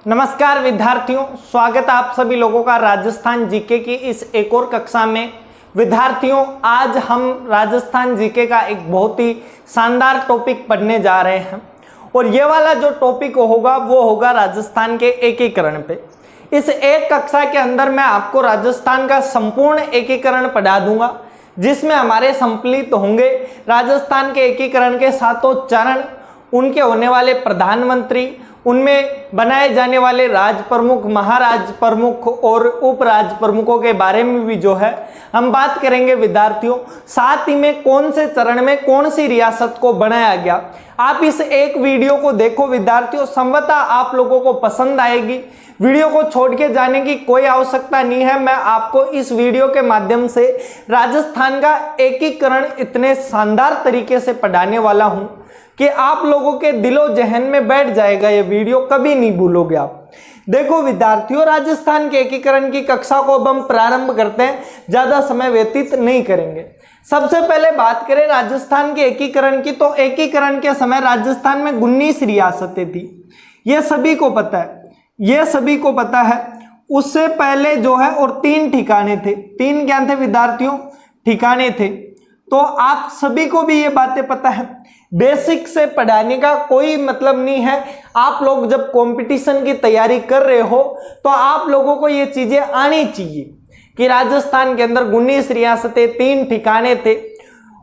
नमस्कार विद्यार्थियों, स्वागत है आप सभी लोगों का राजस्थान जीके की इस एक और कक्षा में। विद्यार्थियों, आज हम राजस्थान जीके का एक बहुत ही शानदार टॉपिक पढ़ने जा रहे हैं और ये वाला जो टॉपिक होगा वो होगा राजस्थान के एकीकरण पे। इस एक कक्षा के अंदर मैं आपको राजस्थान का संपूर्ण एकीकरण पढ़ा दूंगा, जिसमें हमारे सम्मिलित होंगे राजस्थान के एकीकरण के सातों चरण, उनके होने वाले प्रधानमंत्री, उनमें बनाए जाने वाले राज प्रमुख, महाराज प्रमुख और उपराज प्रमुखों के बारे में भी जो है हम बात करेंगे विद्यार्थियों। साथ ही में कौन से चरण में कौन सी रियासत को बनाया गया। आप इस एक वीडियो को देखो विद्यार्थियों, संभवतः आप लोगों को पसंद आएगी। वीडियो को छोड़ के जाने की कोई आवश्यकता नहीं है। मैं आपको इस वीडियो के माध्यम से राजस्थान का एकीकरण इतने शानदार तरीके से पढ़ाने वाला हूं कि आप लोगों के दिलो जहन में बैठ जाएगा। ये वीडियो कभी नहीं भूलोगे आप। देखो विद्यार्थियों, राजस्थान के एकीकरण की कक्षा को अब हम प्रारंभ करते हैं, ज्यादा समय व्यतीत नहीं करेंगे। सबसे पहले बात करें राजस्थान के एकीकरण की, तो एकीकरण के समय राजस्थान में 19 रियासतें थी। ये सभी को पता है, ये सभी को पता है। उससे पहले जो है और 3 ठिकाने थे। 3 क्या थे विद्यार्थियों? ठिकाने थे। तो आप सभी को भी ये बातें पता है। बेसिक से पढ़ाने का कोई मतलब नहीं है। आप लोग जब कंपटीशन की तैयारी कर रहे हो तो आप लोगों को ये चीजें आनी चाहिए कि राजस्थान के अंदर 19 रियासतें, 3 ठिकाने थे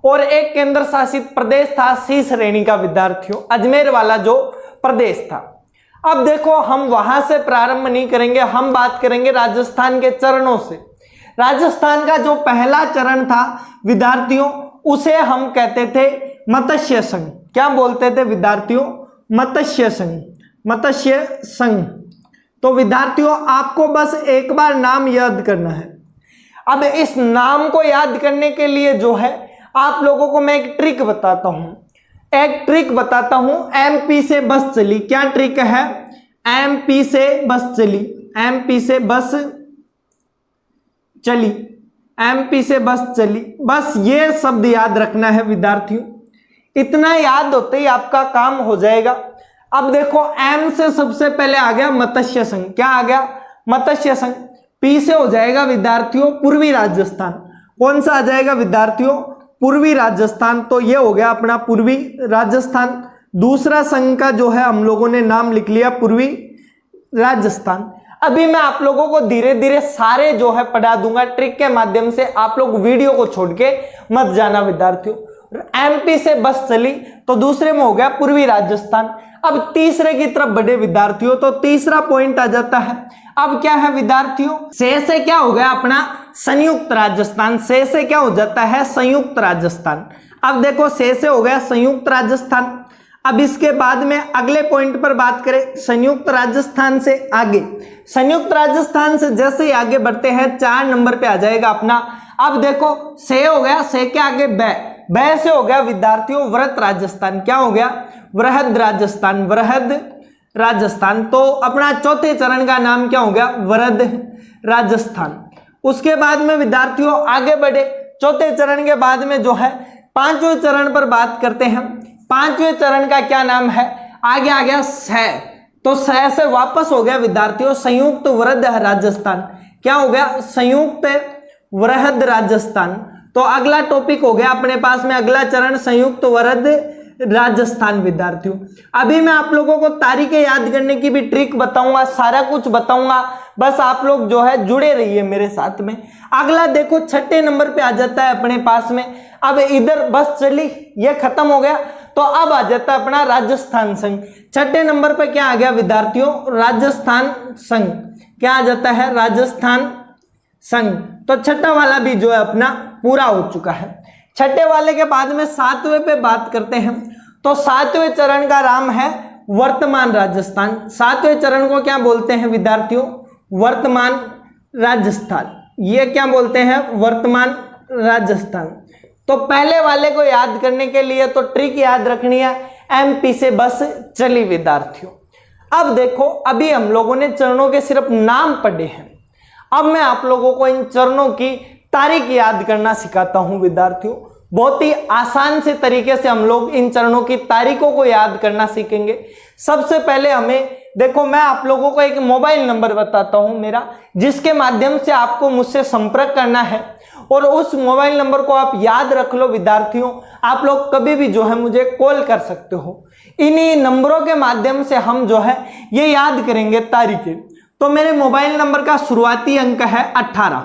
और एक केंद्र शासित प्रदेश था सी श्रेणी का विद्यार्थियों, अजमेर वाला जो प्रदेश था। अब देखो, हम वहां से प्रारंभ नहीं करेंगे, हम बात करेंगे राजस्थान के चरणों से। राजस्थान का जो पहला चरण था विद्यार्थियों, उसे हम कहते थे मत्स्य संघ। क्या बोलते थे विद्यार्थियों? मत्स्य संघ, मत्स्य संघ। तो विद्यार्थियों, आपको बस एक बार नाम याद करना है। अब इस नाम को याद करने के लिए जो है आप लोगों को मैं एक ट्रिक बताता हूं, एक ट्रिक बताता हूं। एमपी से बस चली, क्या ट्रिक है? एमपी से बस चली, एमपी से बस चली, एमपी से बस चली। बस ये शब्द याद रखना है विद्यार्थियों, इतना याद होते ही आपका काम हो जाएगा। अब देखो, एम से सबसे पहले आ गया मत्स्य संघ। क्या आ गया? मत्स्य संघ। पी से हो जाएगा विद्यार्थियों पूर्वी राजस्थान। कौन सा आ जाएगा विद्यार्थियों? पूर्वी राजस्थान। तो ये हो गया अपना पूर्वी राजस्थान। दूसरा संघ का जो है हम लोगों ने नाम लिख लिया पूर्वी राजस्थान। अभी मैं आप लोगों को धीरे धीरे सारे जो है पढ़ा दूंगा ट्रिक के माध्यम से, आप लोग वीडियो को छोड़ के मत जाना विद्यार्थियों। एमपी से बस चली तो दूसरे में हो गया पूर्वी राजस्थान। अब तीसरे की तरफ बढ़े विद्यार्थियों, तो तीसरा पॉइंट आ जाता है। अब क्या है विद्यार्थियों? से क्या हो गया अपना संयुक्त राजस्थान। से क्या हो जाता है? संयुक्त राजस्थान। अब देखो, से हो गया संयुक्त राजस्थान। अब इसके बाद में अगले पॉइंट पर बात करें, संयुक्त राजस्थान से आगे। संयुक्त राजस्थान से जैसे ही आगे बढ़ते हैं 4 नंबर पे आ जाएगा अपना। अब देखो, से हो गया, से के आगे बै से हो गया विद्यार्थियों वृहद राजस्थान। क्या हो गया? वृहद राजस्थान, वृहद राजस्थान। तो अपना चौथे चरण का नाम क्या हो गया? वृहद राजस्थान। उसके बाद में विद्यार्थियों आगे बढ़े, चौथे चरण के बाद में जो है 5वें चरण पर बात करते हैं। 5वें चरण का क्या नाम है? आगे आ गया सह। तो सह से वापस हो गया विद्यार्थियों संयुक्त वृहद राजस्थान। क्या हो गया? संयुक्त वृहद राजस्थान। तो अगला टॉपिक हो गया अपने पास में, अगला चरण संयुक्त वृहद राजस्थान विद्यार्थियों। अभी मैं आप लोगों को तारीखें याद करने की भी ट्रिक बताऊंगा, सारा कुछ बताऊंगा, बस आप लोग जो है जुड़े रहिए मेरे साथ में। अगला देखो, 6ठे नंबर पे आ जाता है अपने पास में। अब इधर बस चली, ये खत्म हो गया, तो अब आ जाता है अपना राजस्थान संघ। 6ठे नंबर पे क्या आ गया विद्यार्थियों? राजस्थान संघ। क्या आ जाता है? राजस्थान संघ। तो 6ठा वाला भी जो है अपना पूरा हो चुका है। 6ठे वाले के बाद में 7वें पे बात करते हैं। तो 7वें चरण का नाम है वर्तमान राजस्थान। 7वें चरण को क्या बोलते हैं विद्यार्थियों? वर्तमान राजस्थान। ये क्या बोलते हैं? वर्तमान राजस्थान। तो पहले वाले को याद करने के लिए तो ट्रिक याद रखनी है, एमपी से बस चली विद्यार्थियों। अब देखो, अभी हम लोगों ने चरणों के सिर्फ नाम पढ़े हैं। अब मैं आप लोगों को इन चरणों की तारीख याद करना सिखाता हूं विद्यार्थियों। बहुत ही आसान से तरीके से हम लोग इन चरणों की तारीखों को याद करना सीखेंगे। सबसे पहले हमें देखो, मैं आप लोगों को एक मोबाइल नंबर बताता हूं मेरा, जिसके माध्यम से आपको मुझसे संपर्क करना है और उस मोबाइल नंबर को आप याद रख लो विद्यार्थियों। आप लोग कभी भी जो है मुझे कॉल कर सकते हो। इन्हीं नंबरों के माध्यम से हम जो है ये याद करेंगे तारीखें। तो मेरे मोबाइल नंबर का शुरुआती अंक है 18।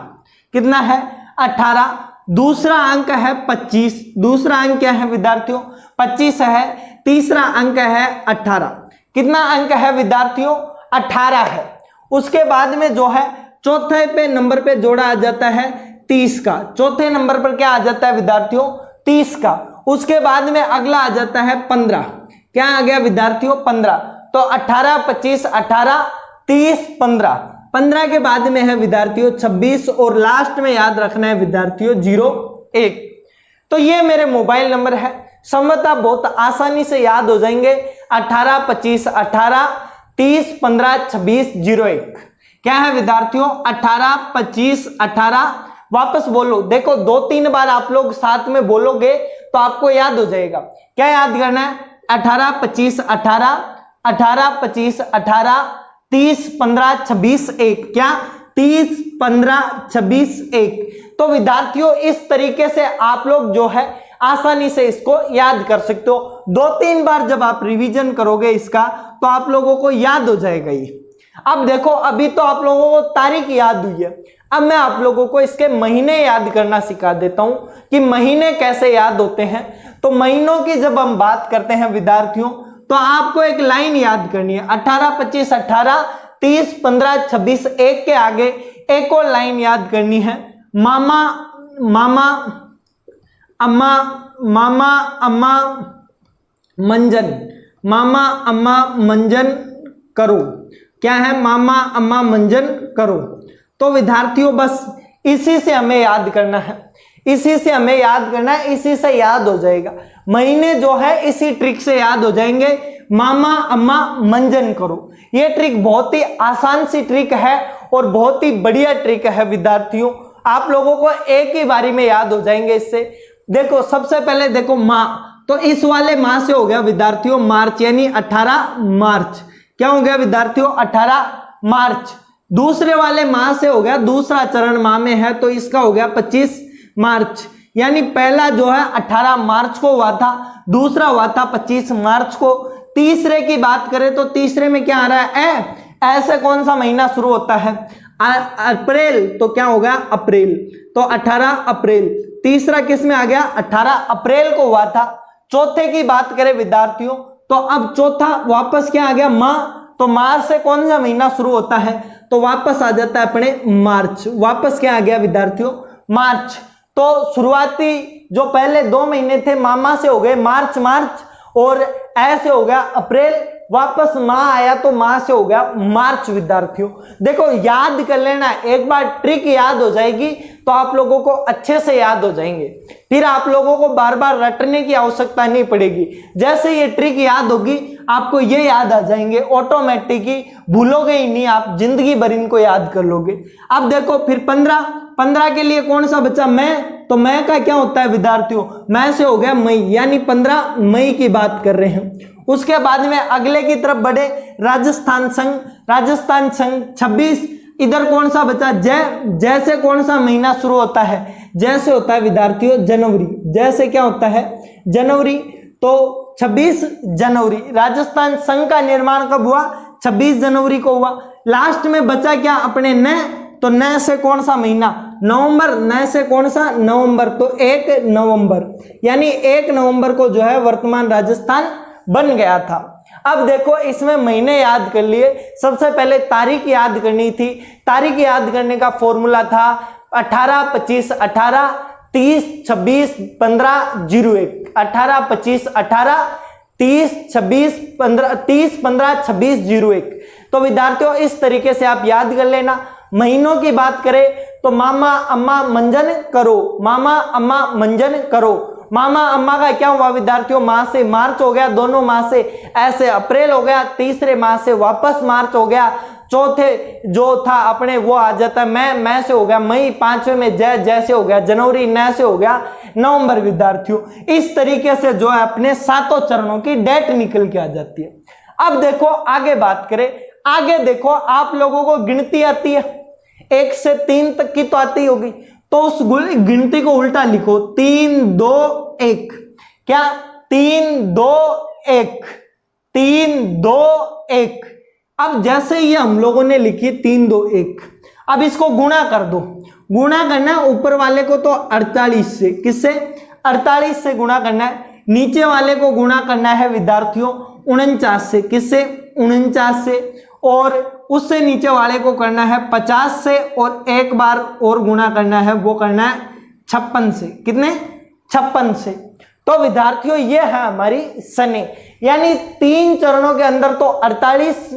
कितना है? 18। दूसरा अंक है 25। दूसरा अंक क्या है विद्यार्थियों? 25 है। तीसरा अंक है 18। कितना अंक है विद्यार्थियों? 18 है। उसके बाद में जो है चौथे पे नंबर पे जोड़ा आ जाता है 30 का। चौथे नंबर पर क्या आ जाता है विद्यार्थियों? 30 का। उसके बाद में अगला आ जाता है 15। क्या आ गया विद्यार्थियों? 15। तो 18, 25, 18, 30, 15। 15 के बाद में है विद्यार्थियों 26 और लास्ट में याद रखना है विद्यार्थियों 01। तो ये मेरे मोबाइल नंबर है, संभवतः बहुत आसानी से याद हो जाएंगे। 18, 25, 18, 30, 15, 26, 01। क्या है विद्यार्थियों? 18, 25, 18। वापस बोलो, देखो 2-3 बार आप लोग साथ में बोलोगे तो आपको याद हो जाएगा। क्या याद करना है? 18, 25, 18, 18, 25, 18, 30, 15, 26, 1। क्या? 30, 15, 26, 1। तो विद्यार्थियों इस तरीके से आप लोग जो है आसानी से इसको याद कर सकते हो। 2-3 बार जब आप रिवीजन करोगे इसका तो आप लोगों को याद हो जाएगा ये। अब देखो, अभी तो आप लोगों को तारीख याद हुई है, अब मैं आप लोगों को इसके महीने याद करना सिखा देता हूं कि महीने कैसे याद होते हैं। तो महीनों की जब हम बात करते हैं विद्यार्थियों, तो आपको एक लाइन याद करनी है। 18, 25, 18, 30, 15, 26, 1 के आगे एक और लाइन याद करनी है। मामा मामा अम्मा, मामा अम्मा मंजन, मामा अम्मा मंजन करो। क्या है? मामा अम्मा मंजन करो। तो विद्यार्थियों बस इसी से हमें याद करना है, इसी से हमें याद करना है, इसी से याद हो जाएगा। महीने जो है इसी ट्रिक से याद हो जाएंगे। मामा अम्मा मंजन करो, ये ट्रिक बहुत ही आसान सी ट्रिक है और बहुत ही बढ़िया ट्रिक है विद्यार्थियों। आप लोगों को एक ही बारी में याद हो जाएंगे इससे। देखो सबसे पहले देखो माँ, तो इस वाले माह से हो गया विद्यार्थियों मार्च, यानी 18 मार्च। क्या हो गया विद्यार्थियों? 18 मार्च। दूसरे वाले माह से हो गया, दूसरा चरण माह में है तो इसका हो गया 25 मार्च। यानी पहला जो है 18 मार्च को हुआ था, दूसरा हुआ था 25 मार्च को। तीसरे की बात करें तो तीसरे में क्या आ रहा है? ऐसे कौन सा महीना शुरू होता है? अप्रैल। तो क्या हो गया? अप्रैल। तो 18 अप्रैल। तीसरा किस में आ गया? 18 अप्रैल को हुआ था। चौथे की बात करें विद्यार्थियों, तो अब चौथा वापस क्या आ गया? माह। तो मार्च से कौन सा महीना शुरू होता है? तो वापस आ जाता है अपने मार्च। वापस क्या आ गया विद्यार्थियों? मार्च। तो शुरुआती जो पहले 2 महीने थे मामा से हो गए मार्च मार्च, और ऐसे हो गया अप्रैल। वापस माह आया तो माह से हो गया मार्च। विद्यार्थियों देखो याद कर लेना, एक बार ट्रिक याद हो जाएगी तो आप लोगों को अच्छे से याद हो जाएंगे, फिर आप लोगों को बार बार रटने की आवश्यकता नहीं पड़ेगी। जैसे ये ट्रिक याद होगी आपको ये याद आ जाएंगे ऑटोमेटिकली, भूलोगे ही नहीं, आप जिंदगी भर इनको याद कर लोगे। अब देखो फिर 15 के लिए कौन सा बचा? मैं। तो मैं का क्या होता है विद्यार्थियों? मैं से हो गया मई, यानी 15 मई की बात कर रहे हैं। उसके बाद में अगले की तरफ बढ़े, राजस्थान संघ। राजस्थान संघ 26। इधर कौन सा बचा? जैसे कौन सा महीना शुरू होता है? जैसे होता है विद्यार्थियों जनवरी। जैसे क्या होता है? जनवरी। तो 26 जनवरी। राजस्थान संघ का निर्माण कब हुआ? 26 जनवरी को हुआ। लास्ट में बचा क्या अपने न? तो न से कौन सा महीना? नवंबर। न से कौन सा? नवंबर। तो 1 नवंबर, यानी 1 नवंबर को जो है वर्तमान राजस्थान बन गया था। अब देखो इसमें महीने याद कर लिए, सबसे पहले तारीख याद करनी थी। तारीख याद करने का फॉर्मूला था 18, 25, 18, 30, 26, 15, 01। 18, 25, 18, 30, 26, 15, 30, 15, 26, 01। तो विद्यार्थियों इस तरीके से आप याद कर लेना। महीनों की बात करें तो मामा अम्मा मंजन करो, मामा अम्मा मंजन करो। मामा अम्मा का क्या हुआ विद्यार्थियों? माह से मार्च हो गया, दोनों माह से ऐसे अप्रैल हो गया, तीसरे माह से वापस मार्च हो गया, चौथे जो था अपने वो आ जाता है मैं से हो गया मई, पांचवें में जैसे हो गया जनवरी, न से हो गया नवंबर। विद्यार्थियों इस तरीके से जो है अपने 7 चरणों की डेट निकल के आ जाती है। अब देखो आगे बात करें, आगे देखो आप लोगों को गिनती आती है, 1 से 3 तक की तो आती होगी, तो उस गिनती को उल्टा लिखो, 3 2 1, क्या 3 2 1, 3 2 1। अब जैसे ये हम लोगों ने लिखी 3 2 1, अब इसको गुणा कर दो, गुणा करना है ऊपर वाले को तो 48 से, किससे 48 से गुणा करना है, नीचे वाले को गुणा करना है विद्यार्थियों 49 से, किससे 49 से, और उससे नीचे वाले को करना है 50 से, और एक बार और गुणा करना है, वो करना है 56 से, कितने 56 से। तो विद्यार्थियों ये है हमारी सने, यानी 3 चरणों के अंदर तो 48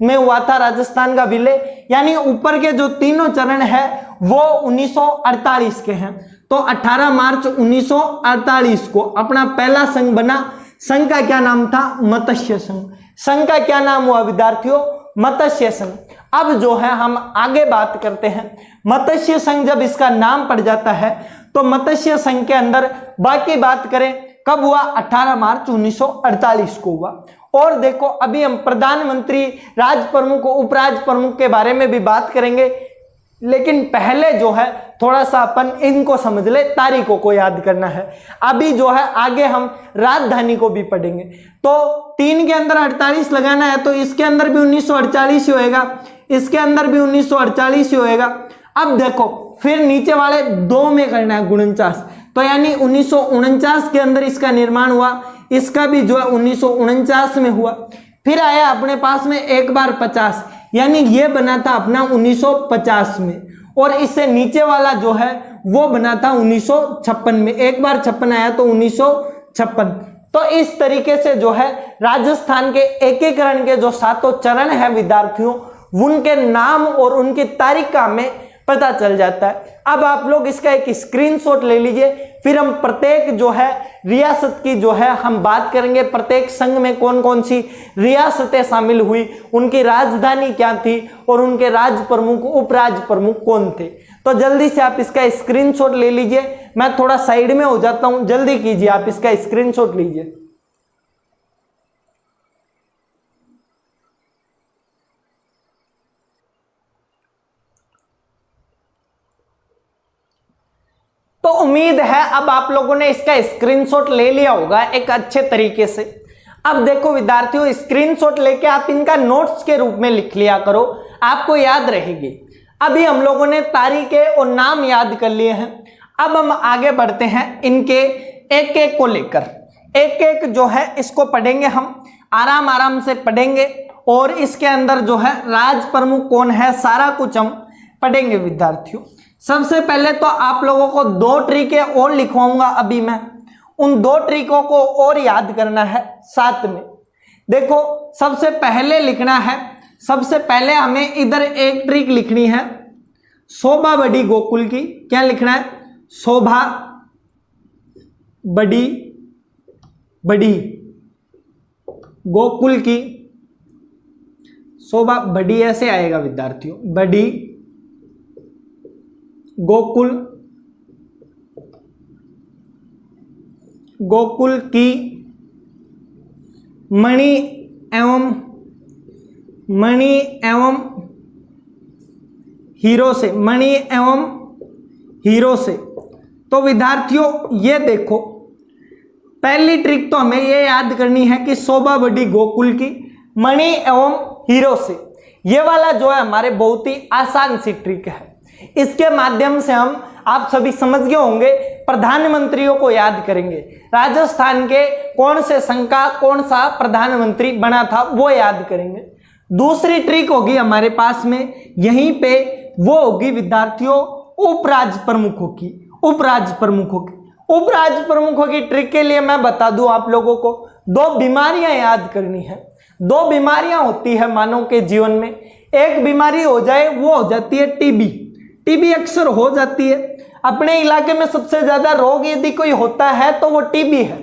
में हुआ था राजस्थान का विलय, यानी ऊपर के जो तीनों चरण है वो 1948 के हैं। तो 18 मार्च 1948 को अपना पहला संघ बना, संघ का क्या नाम था, मत्स्य संघ। संघ का क्या नाम हुआ विद्यार्थियों, मत्स्य संघ। अब जो है हम आगे बात करते हैं, मत्स्य संघ जब इसका नाम पड़ जाता है तो मत्स्य संघ के अंदर बाकी बात करें कब हुआ, 18 मार्च 1948 को हुआ। और देखो अभी हम प्रधानमंत्री, राज प्रमुख, उपराज प्रमुख के बारे में भी बात करेंगे, लेकिन पहले जो है थोड़ा सा अपन इनको समझ ले, तारीखों को याद करना है। अभी जो है आगे हम राजधानी को भी पढ़ेंगे, तो 3 के अंदर 48 लगाना है, तो इसके अंदर भी 1948 ही होएगा, इसके अंदर भी 1948 ही होएगा। अब देखो फिर नीचे वाले 2 में करना है 49, तो यानी 1949 के अंदर इसका निर्माण हुआ, इसका भी जो है 1949 में हुआ। फिर आया अपने पास में एक बार 50, यानी ये बना था अपना 1950 में, और इससे नीचे वाला जो है वो बना था 1956 में, एक बार 56 आया तो 1956। तो इस तरीके से जो है राजस्थान के एकीकरण के जो 7 चरण है विद्यार्थियों, उनके नाम और उनकी तारीख का हमें पता चल जाता है। अब आप लोग इसका एक स्क्रीनशॉट ले लीजिए, फिर हम प्रत्येक जो है रियासत की जो है हम बात करेंगे, प्रत्येक संघ में कौन कौन सी रियासतें शामिल हुई, उनकी राजधानी क्या थी, और उनके राज प्रमुख, उपराज प्रमुख कौन थे। तो जल्दी से आप इसका स्क्रीनशॉट ले लीजिए, मैं थोड़ा साइड में हो जाता हूं, जल्दी कीजिए, आप इसका स्क्रीनशॉट लीजिए। तो उम्मीद है अब आप लोगों ने इसका स्क्रीनशॉट ले लिया होगा एक अच्छे तरीके से। अब देखो विद्यार्थियों, स्क्रीनशॉट लेके आप इनका नोट्स के रूप में लिख लिया करो, आपको याद रहेगी। अभी हम लोगों ने तारीखें और नाम याद कर लिए हैं, अब हम आगे बढ़ते हैं इनके एक एक को लेकर, एक एक जो है इसको पढ़ेंगे, हम आराम आराम से पढ़ेंगे, और इसके अंदर जो है राज प्रमुख कौन है सारा कुछ हम पढ़ेंगे विद्यार्थियों। सबसे पहले तो आप लोगों को 2 ट्रिकें और लिखवाऊंगा अभी मैं, उन 2 ट्रिकों को और याद करना है साथ में। देखो सबसे पहले लिखना है, सबसे पहले हमें इधर एक ट्रिक लिखनी है, शोभा बड़ी गोकुल की। क्या लिखना है, शोभा बड़ी बड़ी गोकुल की, शोभा बड़ी ऐसे आएगा विद्यार्थियों, बड़ी गोकुल, गोकुल की मणि एवं हीरो से, मणि एवं हीरो से। तो विद्यार्थियों ये देखो, पहली ट्रिक तो हमें ये याद करनी है कि शोभा बड़ी गोकुल की, मणि एवं हीरो से। ये वाला जो है हमारे बहुत ही आसान सी ट्रिक है, इसके माध्यम से हम, आप सभी समझ गए होंगे, प्रधानमंत्रियों को याद करेंगे। राजस्थान के कौन से संघ का कौन सा प्रधानमंत्री बना था वो याद करेंगे। दूसरी ट्रिक होगी हमारे पास में यहीं पे, वो होगी विद्यार्थियों उपराज प्रमुखों की, उपराज प्रमुखों की। उपराज प्रमुखों की ट्रिक के लिए मैं बता दूं आप लोगों को, 2 बीमारियां याद करनी है। 2 बीमारियां होती है मानव के जीवन में, एक बीमारी हो जाए वो हो जाती है टीबी, टीबी अक्सर हो जाती है अपने इलाके में, सबसे ज्यादा रोग यदि कोई होता है तो वो टीबी है,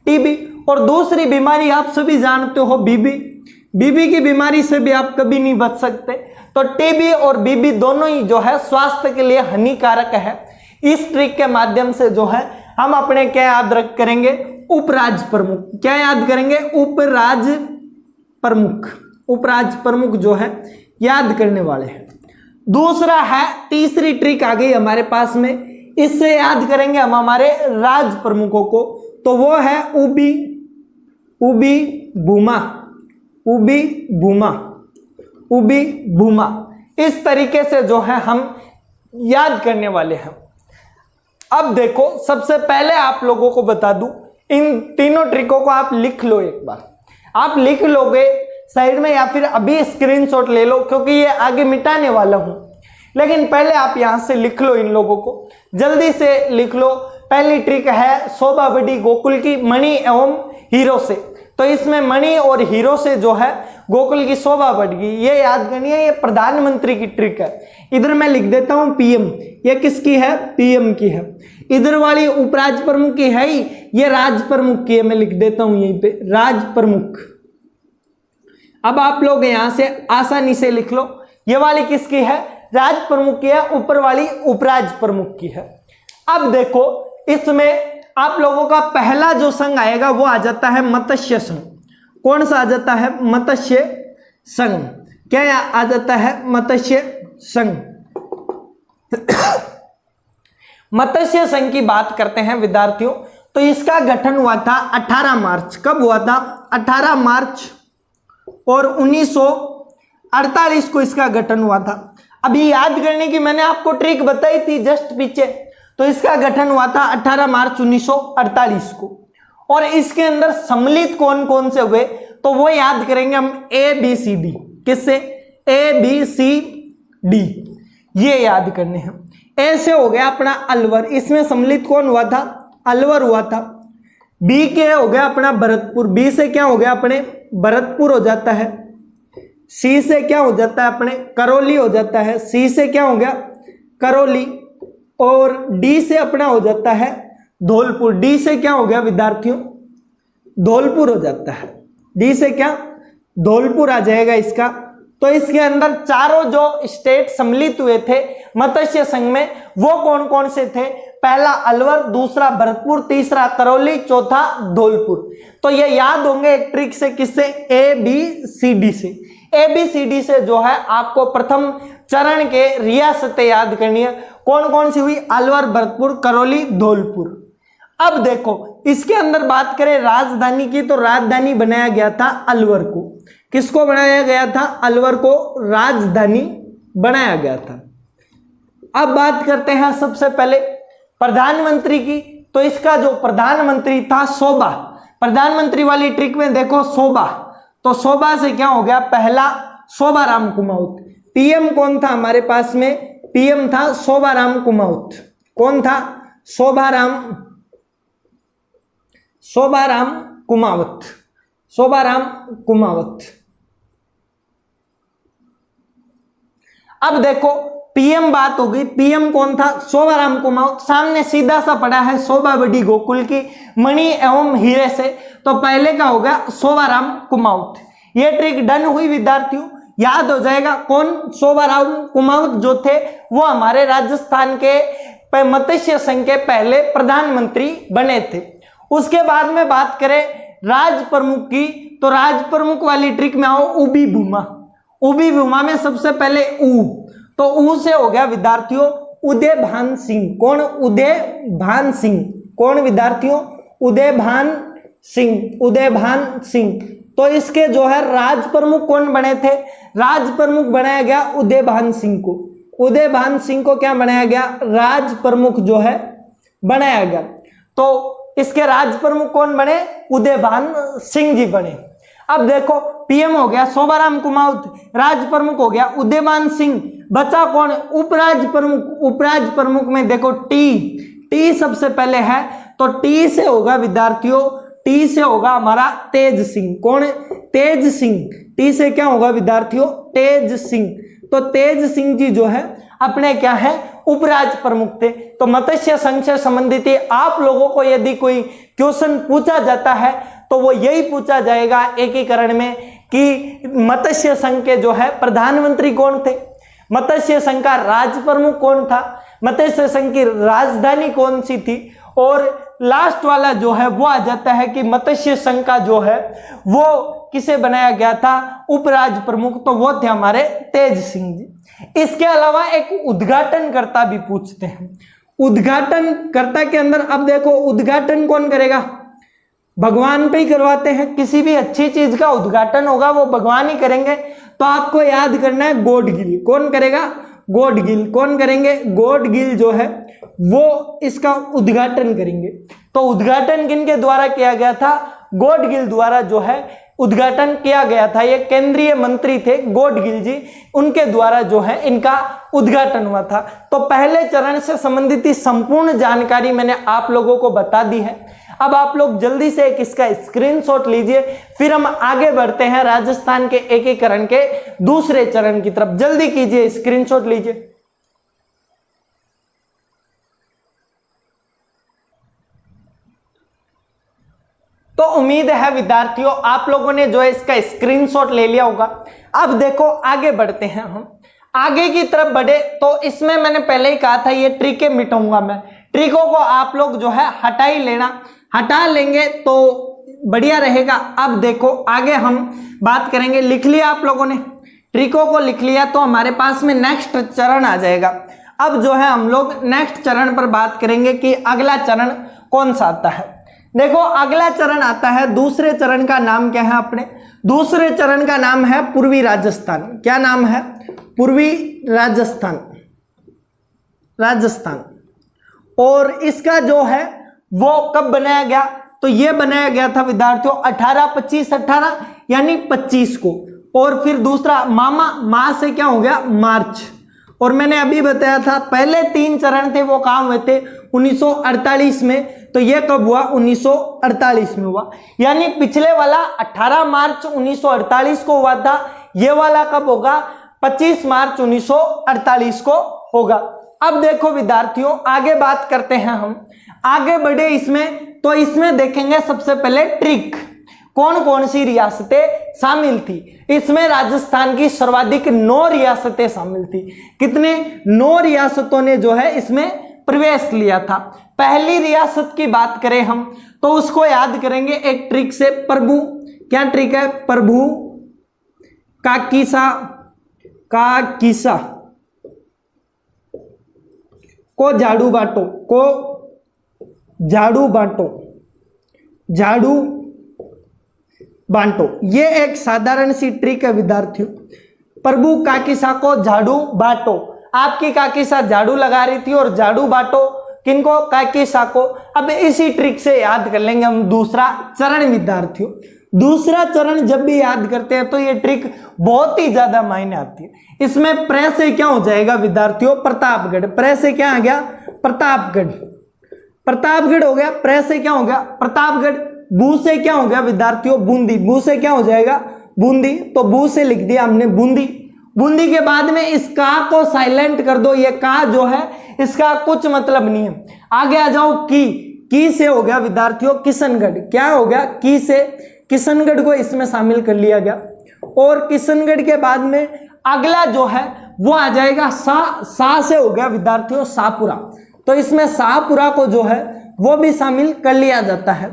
टीबी। और दूसरी बीमारी आप सभी जानते हो बीबी, बीबी की बीमारी से भी आप कभी नहीं बच सकते। तो टीबी और बीबी दोनों ही जो है स्वास्थ्य के लिए हानिकारक है। इस ट्रिक के माध्यम से जो है हम अपने क्या याद रख करेंगे, उपराज प्रमुख। क्या याद करेंगे, उपराज प्रमुख, उपराज्य प्रमुख जो है याद करने वाले हैं। दूसरा है, तीसरी ट्रिक आ गई हमारे पास में, इससे याद करेंगे हम हमारे राज्य प्रमुखों को, तो वो है उबी, उबी भूमा, उबी भूमा, उबी भूमा। इस तरीके से जो है हम याद करने वाले हैं। अब देखो, सबसे पहले आप लोगों को बता दूं, इन तीनों ट्रिकों को आप लिख लो, एक बार आप लिख लोगे साइड में या फिर अभी स्क्रीनशॉट ले लो, क्योंकि ये आगे मिटाने वाला हूं, लेकिन पहले आप यहां से लिख लो, इन लोगों को जल्दी से लिख लो। पहली ट्रिक है शोभा बढ़ी गोकुल की मणि एवं हीरो से, तो इसमें मणि और हीरो से जो है गोकुल की शोभा बढ़ गई, ये याद करनी है, ये प्रधानमंत्री की ट्रिक है। इधर मैं लिख देता हूं पीएम, ये किसकी है, पीएम की है। इधर वाली उपराज्य प्रमुख की है ही, ये राज्य प्रमुख की है, मैं लिख देता हूं यहीं पे राज्य प्रमुख। अब आप लोग यहां से आसानी से लिख लो, ये वाली किसकी है, राज्य प्रमुख की है, ऊपर वाली उपराज्य प्रमुख की है। अब देखो, इसमें आप लोगों का पहला जो संघ आएगा वो आ जाता है मत्स्य संघ। कौन सा आ जाता है, मत्स्य संघ। क्या आ जाता है, मत्स्य संघ। मत्स्य संघ की बात करते हैं विद्यार्थियों, तो इसका गठन हुआ था 18 मार्च। कब हुआ था, 18 मार्च और 1948 को इसका गठन हुआ था। अभी याद करने की मैंने आपको ट्रिक बताई थी जस्ट पीछे, तो इसका गठन हुआ था 18 मार्च 1948 को। और इसके अंदर सम्मिलित कौन कौन से हुए, तो वो याद करेंगे हम ABCD। किससे, ABCD, ये याद करने हैं। ए से हो गया अपना अलवर, इसमें सम्मिलित कौन हुआ था, अलवर हुआ था। बी के हो गया अपना भरतपुर, बी से क्या हो गया अपने भरतपुर हो जाता है। सी से क्या हो जाता है अपने करौली हो जाता है, सी से क्या हो गया करौली। और डी से अपना हो जाता है धौलपुर, डी से क्या हो गया विद्यार्थियों, धौलपुर हो जाता है। डी से क्या, धौलपुर आ जाएगा इसका। तो इसके अंदर चारों जो स्टेट सम्मिलित हुए थे मत्स्य संघ में, वो कौन कौन से थे, पहला अलवर, दूसरा भरतपुर, तीसरा करौली, चौथा धौलपुर। तो ये याद होंगे एक ट्रिक से, किससे, ABCD से। ABCD से जो है आपको प्रथम चरण के रियासतें याद करनी है, कौन कौन सी हुई, अलवर, भरतपुर, करौली, धौलपुर। अब देखो, इसके अंदर बात करें राजधानी की, तो राजधानी बनाया गया था अलवर को। किसको बनाया गया था, अलवर को राजधानी बनाया गया था। अब बात करते हैं सबसे पहले प्रधानमंत्री की, तो इसका जो प्रधानमंत्री था शोभा, प्रधानमंत्री वाली ट्रिक में देखो शोभा, तो शोभा से क्या हो गया, पहला शोभाराम कुमाऊत। पीएम कौन था हमारे पास में, पीएम था शोभाराम कुमाऊत। कौन था, शोभाराम कुमावत, शोभाराम कुमावत। अब देखो, पीएम बात हो गई, पीएम कौन था, शोभाराम कुमावत। सामने सीधा सा पड़ा है शोभा बढ़ी गोकुल की मणि एवं हीरे से, तो पहले का हो गया शोभाराम कुमावत। ये ट्रिक डन हुई विद्यार्थियों, याद हो जाएगा कौन, शोभाराम कुमावत जो थे वो हमारे राजस्थान के मत्स्य संघ के पहले प्रधानमंत्री बने थे। उसके बाद में बात करें राज प्रमुख की, तो राज प्रमुख वाली ट्रिक में आओ उबी भूमा। उबी भूमा में सबसे पहले ऊ, तो ऊ से हो गया विद्यार्थियों उदयभान सिंह। कौन, उदयभान सिंह। कौन विद्यार्थियों, उदयभान सिंह, उदयभान सिंह। तो इसके जो है राज प्रमुख कौन बने थे, राज प्रमुख बनाया गया उदयभान सिंह को। उदयभान सिंह को क्या बनाया गया, राज प्रमुख जो है बनाया गया। तो इसके राज प्रमुख कौन बने, उदयभान सिंह जी बने। अब देखो, पीएम हो गया शोभाराम कुमावत, राज प्रमुख हो गया उदयभान सिंह, बचा कौन, उपराज प्रमुख। उपराज प्रमुख में देखो टी सबसे पहले है, तो टी से होगा विद्यार्थियों, टी से होगा हमारा तेज सिंह। कौन है, तेज सिंह। टी से क्या होगा विद्यार्थियों, तेज सिंह। तो तेज सिंह जी जो है अपने क्या है, उपराज प्रमुख थे। तो मत्स्य संघ से संबंधित आप लोगों को यदि कोई क्वेश्चन पूछा जाता है तो वो यही पूछा जाएगा एकीकरण में कि मत्स्य संघ के जो है प्रधानमंत्री कौन थे, मत्स्य संघ का राज प्रमुख कौन था, मत्स्य संघ की राजधानी कौन सी थी, और लास्ट वाला जो है वो आ जाता है कि मत्स्य संघ का जो है वो किसे बनाया गया था उपराज प्रमुख, तो वो थे हमारे तेज सिंह जी। इसके अलावा एक उद्घाटनकर्ता भी पूछते हैं। उद्घाटनकर्ता के अंदर अब देखो उद्घाटन कौन करेगा, भगवान पे ही करवाते हैं, किसी भी अच्छी चीज का उद्घाटन होगा वो भगवान ही करेंगे। तो आपको याद करना है गॉडगिल, कौन करेगा, गॉडगिल। कौन करेंगे, गॉडगिल जो है वो इसका उद्घाटन करेंगे। तो उद्घाटन किनके द्वारा किया गया था, गॉडगिल द्वारा जो है उद्घाटन किया गया था। ये केंद्रीय मंत्री थे गॉडगिल जी, उनके द्वारा जो है इनका उद्घाटन हुआ था। तो पहले चरण से संबंधित संपूर्ण जानकारी मैंने आप लोगों को बता दी है। अब आप लोग जल्दी से एक इसका स्क्रीनशॉट लीजिए, फिर हम आगे बढ़ते हैं राजस्थान के एकीकरण के दूसरे चरण की तरफ। जल्दी कीजिए, स्क्रीनशॉट लीजिए। तो उम्मीद है विद्यार्थियों आप लोगों ने जो है इसका स्क्रीनशॉट ले लिया होगा। अब देखो आगे बढ़ते हैं, हम आगे की तरफ बढ़े। तो इसमें मैंने पहले ही कहा था ये ट्रिकें मिटाऊंगा मैं, ट्रिकों को आप लोग जो है हटा ही लेना, हटा लेंगे तो बढ़िया रहेगा। अब देखो आगे हम बात करेंगे, लिख लिया आप लोगों ने, ट्रिकों को लिख लिया तो हमारे पास में नेक्स्ट चरण आ जाएगा। अब जो है हम लोग नेक्स्ट चरण पर बात करेंगे कि अगला चरण कौन सा आता है। देखो अगला चरण आता है, दूसरे चरण का नाम क्या है अपने, दूसरे चरण का नाम है पूर्वी राजस्थान। क्या नाम है, पूर्वी राजस्थान, राजस्थान। और इसका जो है वो कब बनाया गया, तो ये बनाया गया था विद्यार्थियों 18-25-18 यानी 25 को। और फिर दूसरा माह से क्या हो गया, मार्च। और मैंने अभी बताया था पहले 3 चरण थे वो काम हुए थे 1948 में, तो ये कब हुआ, 1948 में हुआ। यानी पिछले वाला 18 मार्च 1948 को हुआ था, ये वाला कब होगा, 25 मार्च 1948 को होगा। अब देखो विद्यार्थियों आगे बात करते हैं, हम आगे बढ़े इसमें। तो इसमें देखेंगे सबसे पहले ट्रिक, कौन कौन सी रियासतें शामिल थी। इसमें राजस्थान की सर्वाधिक 9 रियासतें शामिल थी। कितने, 9 रियासतों ने जो है इसमें प्रवेश लिया था। पहली रियासत की बात करें हम तो उसको याद करेंगे एक ट्रिक से, प्रभु, क्या ट्रिक है, प्रभु काकीसा, काकीसा को झाड़ू बांटो, को झाड़ू बांटो, झाड़ू बांटो। ये एक साधारण सी ट्रिक है विद्यार्थियों, प्रभु काकीसा को झाड़ू बांटो। आपकी काकीसा झाड़ू लगा रही थी और झाड़ू बांटो किनको, काकीसा को। अब इसी ट्रिक से याद कर लेंगे हम दूसरा चरण विद्यार्थियों। दूसरा चरण जब भी याद करते हैं तो ये ट्रिक बहुत ही ज्यादा मायने आती है। इसमें प्र से क्या हो जाएगा विद्यार्थियों, प्रतापगढ़। प्र से क्या आ गया, प्रतापगढ़, प्रतापगढ़ हो गया। प्र से क्या हो गया, प्रतापगढ़। बू से क्या हो गया विद्यार्थियों, बूंदी। बू से क्या हो जाएगा, बूंदी। तो बू से लिख दिया हमने बूंदी। बूंदी के बाद में इस का को साइलेंट कर दो, ये का जो है इसका कुछ मतलब नहीं है। आगे आ जाओ, की से हो गया विद्यार्थियों किशनगढ़। क्या हो गया, की से किशनगढ़ को इसमें शामिल कर लिया गया। और किशनगढ़ के बाद में अगला जो है वो आ जाएगा सा से हो गया विद्यार्थियों शाहपुरा। तो इसमें शाहपुरा को जो है वो भी शामिल कर लिया जाता है।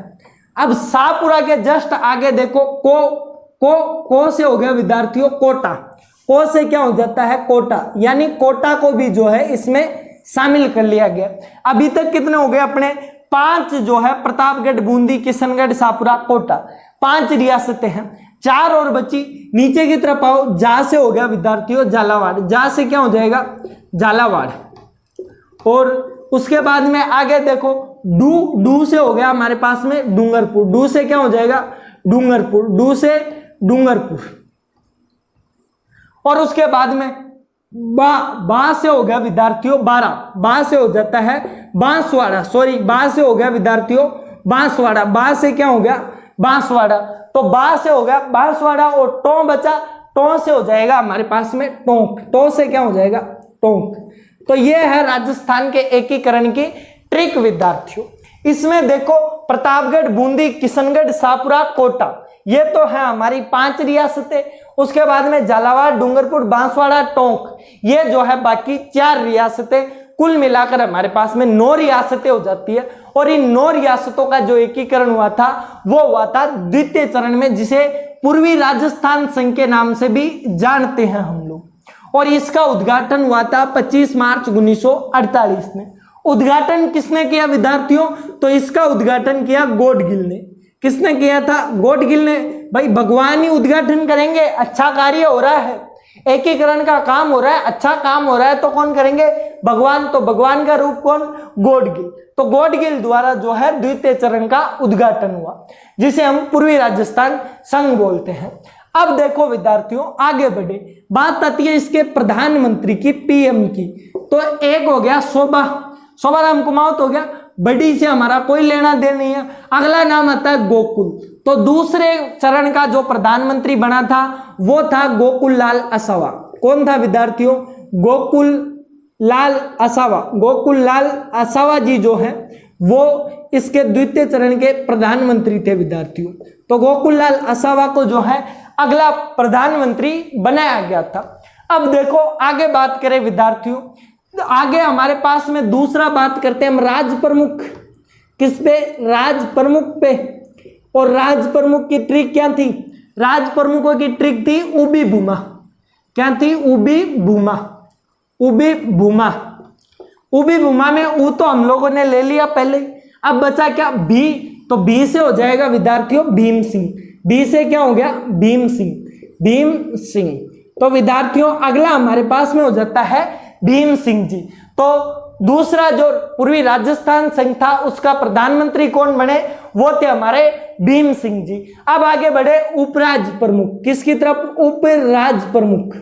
अब शाहपुरा के जस्ट आगे देखो को से हो गया विद्यार्थियों कोटा। को से क्या हो जाता है, कोटा। यानी कोटा को भी जो है इसमें शामिल कर लिया गया। अभी तक कितने हो गए अपने, 5 जो है, प्रतापगढ़, बूंदी, किशनगढ़, शाहपुरा, कोटा, 5 रियासतें हैं। 4 और बची। नीचे की तरफ आओ, जा से हो गया विद्यार्थियों झालावाड़। जा से क्या हो जाएगा, झालावाड़। और उसके बाद में आगे देखो डू से हो गया हमारे पास में डूंगरपुर। डू से क्या हो जाएगा, डूंगरपुर। डू से डूंगरपुर। और उसके बाद में बा से हो गया विद्यार्थियों बारा। बा से हो जाता है बांसवाड़ा, सॉरी बा से हो गया विद्यार्थियों बांसवाड़ा। बा से क्या हो गया, बांसवाड़ा। तो बा से हो गया बांसवाड़ा। और टो बचा, टो से हो जाएगा हमारे पास में टोंक। टो से क्या हो जाएगा, टोंक। तो ये है राजस्थान के एकीकरण की ट्रिक विद्यार्थियों। इसमें देखो प्रतापगढ़, बूंदी, किशनगढ़, शाहपुरा, कोटा, ये तो है हमारी 5 रियासतें। उसके बाद में झालावाड़, डूंगरपुर, बांसवाड़ा, टोंक, ये जो है बाकी 4 रियासतें। कुल मिलाकर हमारे पास में 9 रियासतें हो जाती है। और इन 9 रियासतों का जो एकीकरण हुआ था वो हुआ था द्वितीय चरण में, जिसे पूर्वी राजस्थान संघ के नाम से भी जानते हैं हम लोग। और इसका उद्घाटन हुआ था 25 मार्च 1948 में। उद्घाटन किसने किया विद्यार्थियों? तो इसका उद्घाटन किया गॉडगिल ने। किसने किया था? गॉडगिल ने। भाई भगवान ही उद्घाटन करेंगे, अच्छा कार्य हो रहा है, एकीकरण का काम हो रहा है, अच्छा काम हो रहा है, तो कौन करेंगे? भगवान। तो भगवान का रूप कौन? गॉडगिल। तो गॉडगिल द्वारा जो है द्वितीय चरण का उद्घाटन हुआ, जिसे हम पूर्वी राजस्थान संघ बोलते हैं। अब देखो विद्यार्थियों, आगे बढ़े, बात आती है इसके प्रधानमंत्री की, पीएम की। तो एक हो गया शोभाराम कुमावत हो गया, बड़ी से हमारा कोई लेना देना नहीं है। अगला नाम आता है गोकुल। तो दूसरे चरण का जो प्रधानमंत्री बना था वो था गोकुल लाल असावा। कौन था विद्यार्थियों? गोकुल लाल असावा। गोकुल लाल असावा जी जो है वो इसके द्वितीय चरण के प्रधानमंत्री थे विद्यार्थियों। तो गोकुल लाल असावा को जो है अगला प्रधानमंत्री बनाया गया था। अब देखो आगे बात करें विद्यार्थियों, आगे हमारे पास में दूसरा बात करते हैं हम राज प्रमुख। किस पे? राज प्रमुख पे। और राज प्रमुख की ट्रिक क्या थी? राज प्रमुखों की ट्रिक थी उबी भूमा। क्या थी? उबी भूमा। उबी भूमा। उबी भूमा में ऊ तो हम लोगों ने ले लिया पहले, अब बचा क्या? भी। तो भी से हो जाएगा विद्यार्थियों भीम सिंह। भी से क्या हो गया? भीम सिंह। भीम सिंह। तो विद्यार्थियों अगला हमारे पास में हो जाता है भीम सिंह जी। तो दूसरा जो पूर्वी राजस्थान संघ था उसका प्रधानमंत्री कौन बने? वो थे हमारे भीम सिंह जी। अब आगे बढ़े उपराज प्रमुख। किसकी तरफ? उपराज प्रमुख।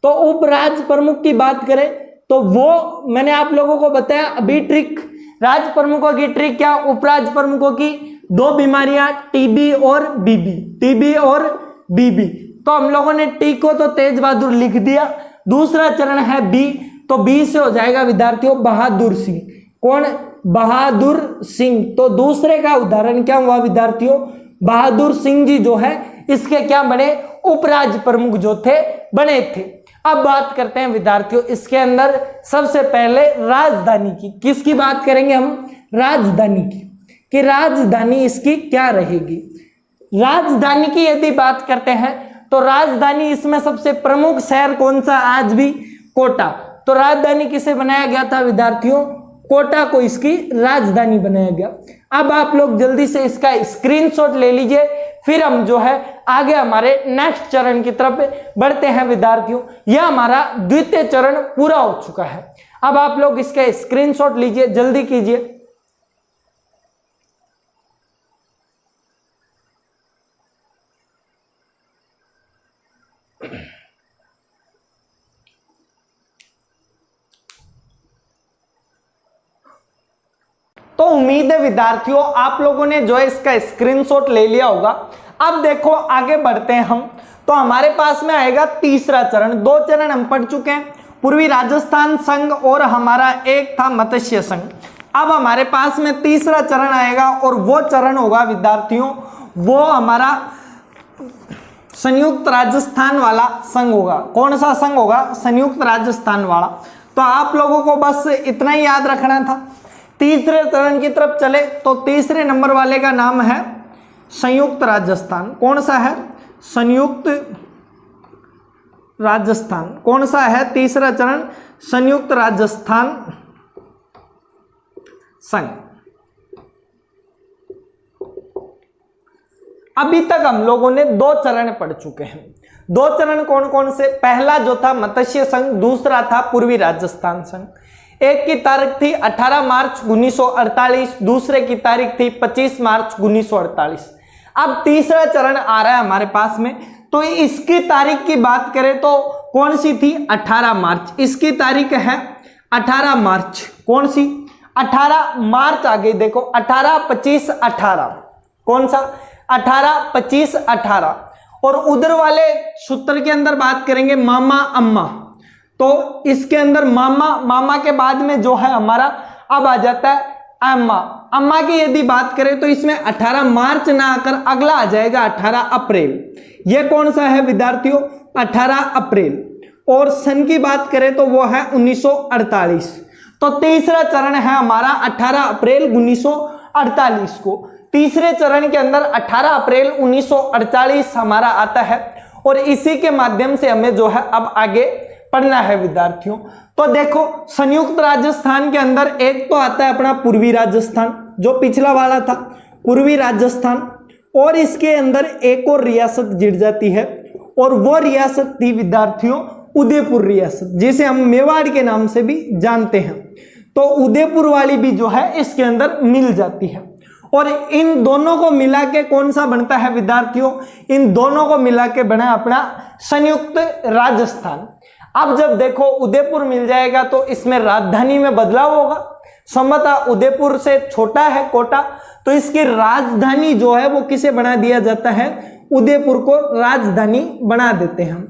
तो उपराज प्रमुख की बात करें तो वो मैंने आप लोगों को बताया अभी ट्रिक। राज प्रमुखों की ट्रिक क्या? उपराज प्रमुखों की 2 बीमारियां, टीबी और बीबी। टीबी और बीबी। तो हम लोगों ने टी को तो तेज बहादुर लिख दिया। दूसरा चरण है बी। तो बी से हो जाएगा विद्यार्थियों बहादुर सिंह। कौन? बहादुर सिंह। तो दूसरे का उदाहरण क्या हुआ विद्यार्थियों? बहादुर सिंह जी जो है इसके क्या बने? उपराज प्रमुख जो थे बने थे। अब बात करते हैं विद्यार्थियों इसके अंदर सबसे पहले राजधानी की। किसकी बात करेंगे हम? राजधानी की, कि राजधानी इसकी क्या रहेगी। राजधानी की यदि बात करते हैं तो राजधानी इसमें सबसे प्रमुख शहर कौन सा? आज भी कोटा। तो राजधानी किसे बनाया गया था विद्यार्थियों? कोटा को इसकी राजधानी बनाया गया। अब आप लोग जल्दी से इसका स्क्रीनशॉट ले लीजिए, फिर हम जो है आगे हमारे नेक्स्ट चरण की तरफ बढ़ते हैं विद्यार्थियों। यह हमारा द्वितीय चरण पूरा हो चुका है। अब आप लोग इसका स्क्रीनशॉट लीजिए, जल्दी कीजिए। तो उम्मीद है विद्यार्थियों आप लोगों ने जो है इसका स्क्रीनशॉट ले लिया होगा। अब देखो आगे बढ़ते हैं हम। तो हमारे पास में आएगा तीसरा चरण। 2 चरण हम पढ़ चुके हैं, पूर्वी राजस्थान संघ और हमारा एक था मत्स्य संघ। अब हमारे पास में तीसरा चरण आएगा और वो चरण होगा विद्यार्थियों, वो हमारा संयुक्त राजस्थान वाला संघ होगा। कौन सा संघ होगा? संयुक्त राजस्थान वाला। तो आप लोगों को बस इतना ही याद रखना था। तीसरे चरण की तरफ चले तो तीसरे नंबर वाले का नाम है संयुक्त राजस्थान। कौन सा है? संयुक्त राजस्थान। कौन सा है तीसरा चरण? संयुक्त राजस्थान संघ। अभी तक हम लोगों ने 2 चरण पढ़ चुके हैं। 2 चरण कौन कौन से? पहला जो था मत्स्य संघ, दूसरा था पूर्वी राजस्थान संघ। एक की तारीख थी 18 मार्च 1948, दूसरे की तारीख थी 25 मार्च 1948। अब तीसरा चरण आ रहा है हमारे पास में। तो इसकी तारीख की बात करें तो कौन सी थी? 18 मार्च। इसकी तारीख है 18 मार्च। कौन सी? 18 मार्च आ गई। देखो 18, 25, 18। कौन सा? 18, 25, 18। और उधर वाले सूत्र के अंदर बात करेंगे मामा अम्मा। तो इसके अंदर मामा के बाद में जो है हमारा अब आ जाता है अम्मा। अम्मा की यदि बात करें तो इसमें 18 मार्च ना आकर अगला आ जाएगा 18 अप्रैल। यह कौन सा है विद्यार्थियों? 18 अप्रैल। और सन की बात करें तो वो है 1948। तो तीसरा चरण है हमारा 18 अप्रैल 1948 को। तीसरे चरण के अंदर 18 अप्रैल 1948 हमारा आता है और इसी के माध्यम से हमें जो है अब आगे पढ़ना है विद्यार्थियों। तो देखो संयुक्त राजस्थान के अंदर एक तो आता है अपना पूर्वी राजस्थान, जो पिछला वाला था पूर्वी राजस्थान, और इसके अंदर एक और रियासत जुड़ जाती है और वो रियासत थी विद्यार्थियों उदयपुर रियासत, जिसे हम मेवाड़ के नाम से भी जानते हैं। तो उदयपुर वाली भी जो है इसके अंदर मिल जाती है और इन दोनों को मिला के कौन सा बनता है विद्यार्थियों, इन दोनों को मिला के बना अपना संयुक्त राजस्थान। अब जब देखो उदयपुर मिल जाएगा तो इसमें राजधानी में बदलाव होगा। संभवतः उदयपुर से छोटा है कोटा, तो इसकी राजधानी जो है वो किसे बना दिया जाता है, उदयपुर को राजधानी बना देते हैं हम।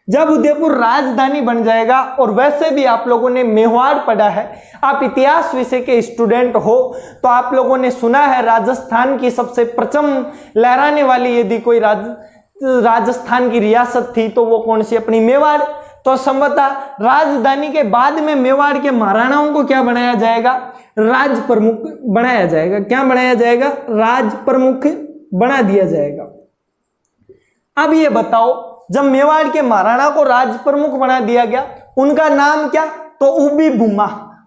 जब उदयपुर राजधानी बन जाएगा, और वैसे भी आप लोगों ने मेवाड़ पढ़ा है, आप इतिहास विषय के स्टूडेंट हो तो आप लोगों ने सुना है राजस्थान की सबसे परचम लहराने वाली यदि कोई राजस्थान की रियासत थी तो वो कौन सी, अपनी मेवाड़। तो संभवतः राजधानी के बाद में मेवाड़ के महाराणाओं को क्या बनाया जाएगा, राज प्रमुख बनाया जाएगा। क्या बनाया जाएगा, राज प्रमुख बना दिया जाएगा। अब ये बताओ जब मेवाड़ के महाराणा को राज प्रमुख बना दिया गया, उनका नाम क्या, तो उबी भूमा।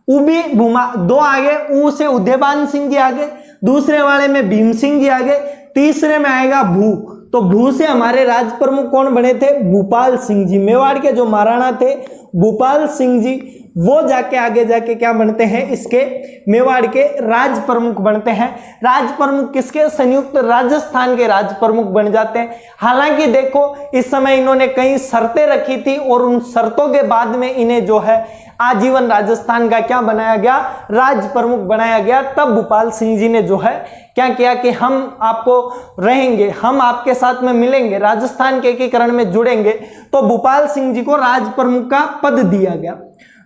उबी भूमा, दो आगे, ऊ से उदयबान सिंह जी आगे, दूसरे वाले में भीम सिंह जी आगे, तीसरे में आएगा भू। तो भू से हमारे राज प्रमुख कौन बने थे, भूपाल सिंह जी। मेवाड़ के जो महाराणा थे भूपाल सिंह जी, वो जाके आगे जाके क्या बनते हैं, इसके मेवाड़ के राज प्रमुख बनते हैं। राज प्रमुख किसके, संयुक्त राजस्थान के राज प्रमुख बन जाते हैं। हालांकि देखो इस समय इन्होंने कई शर्तें रखी थी और उन शर्तों के बाद में इन्हें जो है आजीवन राजस्थान का क्या बनाया गया, राज प्रमुख बनाया गया। तब भूपाल सिंह जी ने जो है क्या किया कि हम आपको रहेंगे, हम आपके साथ में मिलेंगे, राजस्थान के एकीकरण में जुड़ेंगे। तो भूपाल सिंह जी को राज प्रमुख का पद दिया गया।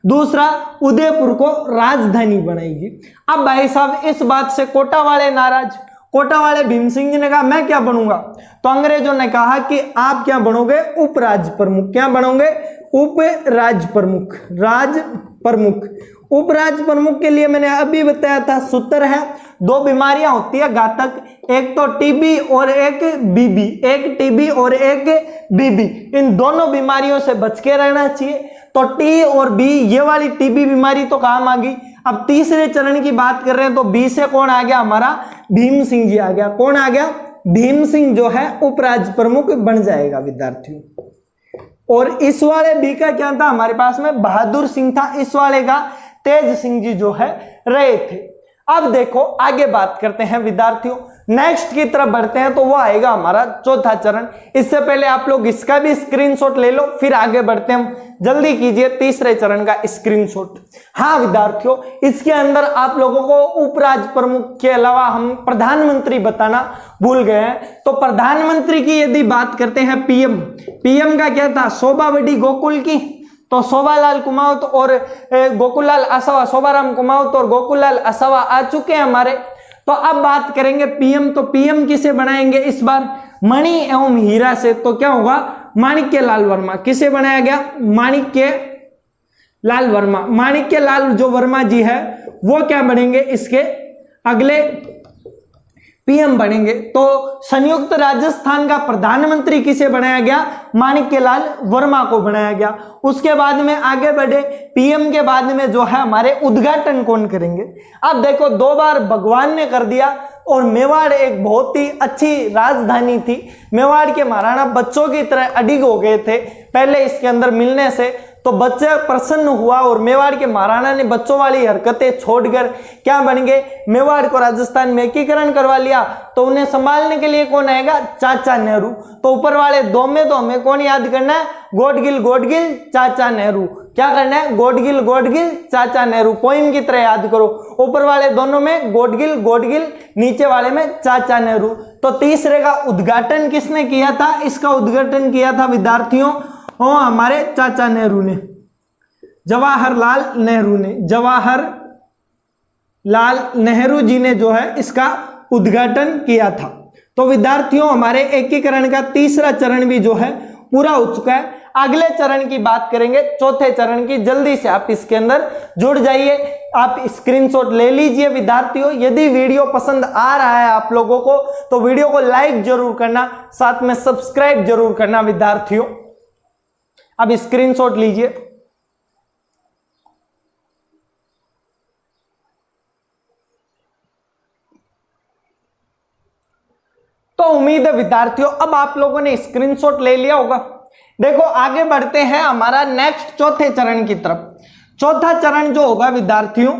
दूसरा, उदयपुर को राजधानी बनाएगी। अब भाई साहब इस बात से कोटा वाले नाराज, कोटा वाले भीम सिंह जी ने कहा मैं क्या बनूंगा, तो अंग्रेजों ने कहा कि आप क्या बनोगे, उपराज प्रमुख। क्या बनोगे, उपराज प्रमुख, राज प्रमुख। उपराज प्रमुख के लिए मैंने अभी बताया था सूत्र है, दो बीमारियां होती है घातक, एक तो टीबी और एक बीबी, एक टीबी और एक बीबी। इन दोनों बीमारियों से बच के रहना चाहिए। तो टी और बी, ये वाली टीबी बीमारी तो काम आ गई। अब तीसरे चरण की बात कर रहे हैं तो बी से कौन आ गया, हमारा भीम सिंह जी आ गया। कौन आ गया, भीम सिंह जो है उपराज प्रमुख बन जाएगा विद्यार्थियों। और इस वाले बी का क्या था, हमारे पास में बहादुर सिंह था, इस वाले का तेज सिंह जी जो है रहे थे। अब देखो आगे बात करते हैं विद्यार्थियों, नेक्स्ट की तरफ बढ़ते हैं तो वो आएगा हमारा चौथा चरण। इससे पहले आप लोग इसका भी स्क्रीनशॉट ले लो, फिर आगे बढ़ते हैं। जल्दी कीजिए तीसरे चरण का स्क्रीनशॉट। हाँ विद्यार्थियों, इसके अंदर आप लोगों को उपराज प्रमुख के अलावा हम प्रधानमंत्री बताना भूल गए हैं। तो प्रधानमंत्री की यदि बात करते हैं, पीएम का क्या था, शोभा बड़ी गोकुल की, तो शोभालाल कुमावत और गोकुललाल आसवा, शोभाराम कुमावत और गोकुललाल आसवा आ चुके हैं हमारे। तो अब बात करेंगे पीएम, तो पीएम किसे बनाएंगे इस बार, मणि एवं हीरा से। तो क्या होगा, माणिक्य लाल वर्मा। किसे बनाया गया, माणिक्य लाल वर्मा। माणिक्य लाल जो वर्मा जी है वो क्या बनेंगे, इसके अगले पीएम बनेंगे। तो संयुक्त राजस्थान का प्रधानमंत्री किसे बनाया गया, माणिक्यलाल वर्मा को बनाया गया। उसके बाद में आगे बढ़े, पीएम के बाद में जो है हमारे उद्घाटन कौन करेंगे। अब देखो 2 बार भगवान ने कर दिया, और मेवाड़ एक बहुत ही अच्छी राजधानी थी। मेवाड़ के महाराणा बच्चों की तरह अडिग हो गए थे पहले इसके अंदर मिलने से, तो बच्चे प्रसन्न हुआ और मेवाड़ के महाराणा ने बच्चों वाली हरकतें छोड़कर क्या बन गए, मेवाड़ को राजस्थान में एकीकरण करवा लिया। तो उन्हें संभालने के लिए कौन आएगा, चाचा नेहरू। तो ऊपर वाले दो में तो हमें कौन याद करना है, गोडगिल चाचा नेहरू। क्या करना है, गोडगिल चाचा नेहरू, पोइम की तरह याद करो। ऊपर वाले दोनों में गोडगिल, नीचे वाले में चाचा नेहरू। तो तीसरे का उद्घाटन किसने किया था, इसका उद्घाटन किया था विद्यार्थियों हमारे चाचा नेहरू ने, जवाहरलाल नेहरू जी ने जो है इसका उद्घाटन किया था। तो विद्यार्थियों हमारे एकीकरण का तीसरा चरण भी जो है पूरा हो चुका है। अगले चरण की बात करेंगे, चौथे चरण की। जल्दी से आप इसके अंदर जुड़ जाइए, आप स्क्रीनशॉट ले लीजिए विद्यार्थियों। यदि वीडियो पसंद आ रहा है आप लोगों को तो वीडियो को लाइक जरूर करना, साथ में सब्सक्राइब जरूर करना विद्यार्थियों। अब स्क्रीनशॉट लीजिए। तो उम्मीद है विद्यार्थियों अब आप लोगों ने स्क्रीनशॉट ले लिया होगा। देखो आगे बढ़ते हैं हमारा नेक्स्ट चौथे चरण की तरफ। चौथा चरण जो होगा विद्यार्थियों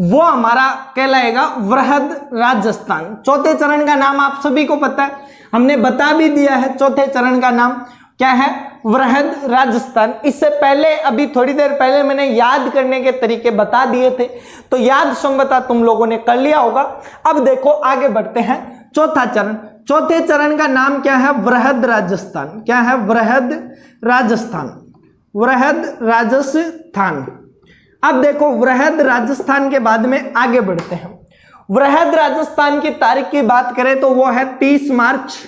वो हमारा कहलाएगा वृहद राजस्थान। चौथे चरण का नाम आप सभी को पता है, हमने बता भी दिया है। चौथे चरण का नाम क्या है? वृहद राजस्थान। इससे पहले अभी थोड़ी देर पहले मैंने याद करने के तरीके बता दिए थे, तो याद संगता तुम लोगों ने कर लिया होगा। अब देखो आगे बढ़ते हैं चौथा चरण। चौथे चरण का नाम क्या है? वृहद राजस्थान। क्या है? वृहद राजस्थान। वृहद राजस्थान। अब देखो वृहद राजस्थान के बाद में आगे बढ़ते हैं। वृहद राजस्थान की तारीख की बात करें तो वो है 30 मार्च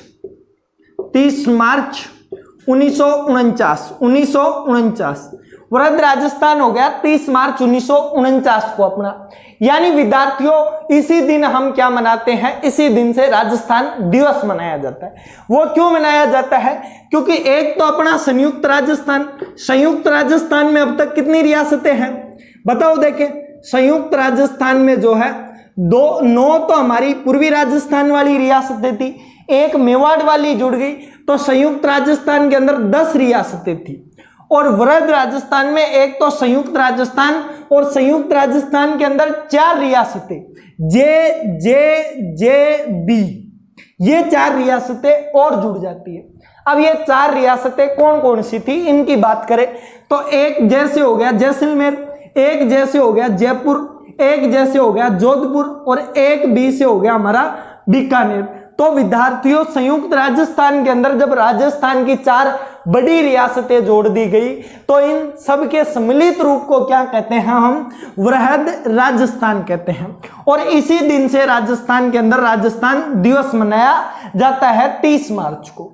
1949। वृहद राजस्थान हो गया 30 मार्च 1949 को अपना। यानी विद्यार्थियों इसी दिन हम क्या मनाते हैं? इसी दिन से राजस्थान दिवस मनाया जाता है। वो क्यों मनाया जाता है? क्योंकि एक तो अपना संयुक्त राजस्थान में अब तक कितनी रियासतें हैं बताओ। देखें संयुक्त राजस्थान में जो है 9 तो हमारी पूर्वी राजस्थान वाली रियासतें थी, एक मेवाड़ वाली जुड़ गई, तो संयुक्त राजस्थान के अंदर 10 रियासतें थी। और वृहद राजस्थान में एक तो संयुक्त राजस्थान और संयुक्त राजस्थान के अंदर 4 रियासतें बी, ये 4 रियासतें और जुड़ जाती है। अब ये 4 रियासतें कौन कौन सी थी इनकी बात करें तो एक जैसे हो गया जैसलमेर, एक जैसे हो गया जयपुर, एक जैसे हो गया जोधपुर और एक बी से हो गया हमारा बीकानेर। तो विद्यार्थियों संयुक्त राजस्थान के अंदर जब राजस्थान की 4 बड़ी रियासतें जोड़ दी गई तो इन सब के सम्मिलित रूप को क्या कहते हैं? हम वृहद राजस्थान कहते हैं। और इसी दिन से राजस्थान के अंदर राजस्थान दिवस मनाया जाता है 30 मार्च को।